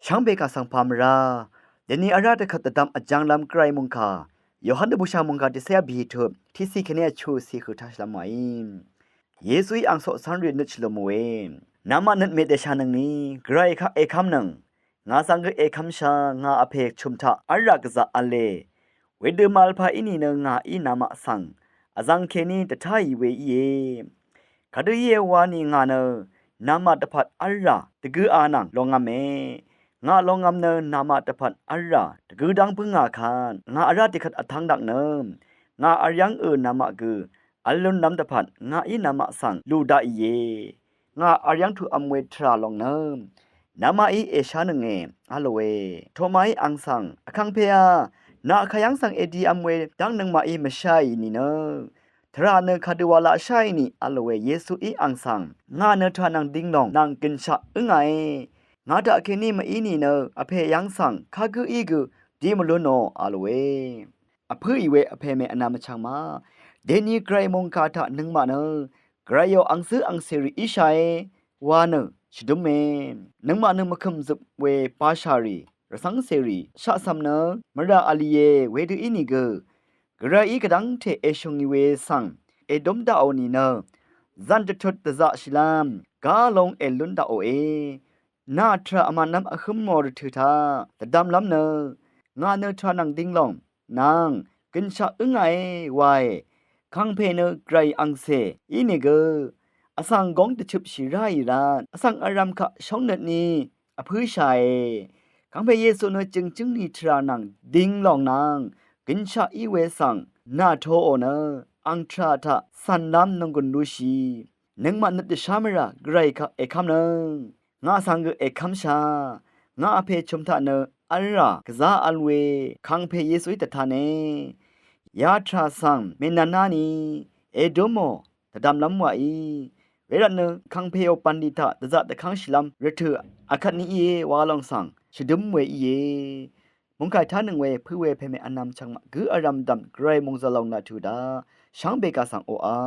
ช่างเบกาสังพามราเดยวนี้อาราตะขัดตะดำอจังลำไกรมุงคายอหันเดบุชามุงคาติเสียบีทุบที่สีคะเนชูสีคือทัชละมอยเยซุยอังโซสันเรียนนึชลมเวนนามานึดเมเดชานังนี้ไกรคะเอคัมนังงาสังกเอคัมชางาอเพกชุมทะอารักษาอเลเวเดมาลพาอินีนงาอีนามาสังอจังเคนีตะทายเวเยคาดเยวานีงาเนนามาตะพัดอาราตะกืออานังลองงาเมงาลองงำเนินนามาตะพัดอาราตะกือดังพึ่งงาคานงาอาราติขัดอทังดักเนิมงาอายังนามากืออัลลุนนำตะพัดงาอีนามาสังลูดาอีเยงาอายังถูอำเวทราลองเนิมนามาอีเอชานึงเงอะโลเวโทไมอังสังอคังเพยนาขยังสังเอดีอำเวดังนึงมาอีมะชัยนี่เนทราเนคาดวาลาชัยนี่อะโลเวเยซูอีอังสังงาเนทรานังดิงลองนางกินชะอึงไงงาดะเคนี่มาอีนี่เนอเพยังสังคากุอีกุดีมลุโนอะโลเวอพืออีเวอเพเมอนามะชังมาเดนีไกรมงคาทะนึงมาเนไกรโยอังซื้ออังเซรีอิชัยวาเนชิดุเมนึงมานึงมะคึมซุบเวปาชารีระสังเซรีชะซัมเนมราอาลีเยเวดูอินิเกกระอีกระดังเทเอชงอีเวสังเอดมดาโอนีเนซันจะทุดตะซะชิลามกาลงเอลุนดาโอเอนาทราอมานำอะคึมมอรทุทาตะดำลำเนงาเนทรานังดิงลองนางกินชะอึงไงไวคังเพเนไกรอังเซอีเนเกอสังกงตะชุบชิไรรานอสังอารัมคะช่องเนนี้อพือชัยคังเพเยซูเนจึงนีทรานังดิงลองนางกินชะอีเวสังนาโทโอเนอังทราทะสันน้ำนงกุนดูชีนึงมันนึดชามระไกรคะเอคัมเนงาสังกเอคัมชางาอเพชุมทะเนอัลรากซาอัลเวคังเพเยซูตะทาเนยาทราสังเมนานานีเอโดโมตะดำลำวะอีเวรันเนคังเพโอปันดิทะตะซะตะคังชิลัมเรทุอะคัดนี้เอวาลองสังชิดุมเวอีเยมงกายท่านึงเวพือเวเพเมอนามชังมะกืออารัมดัมไกรมงซะลองนาทูดาช่างเบกาสังโออา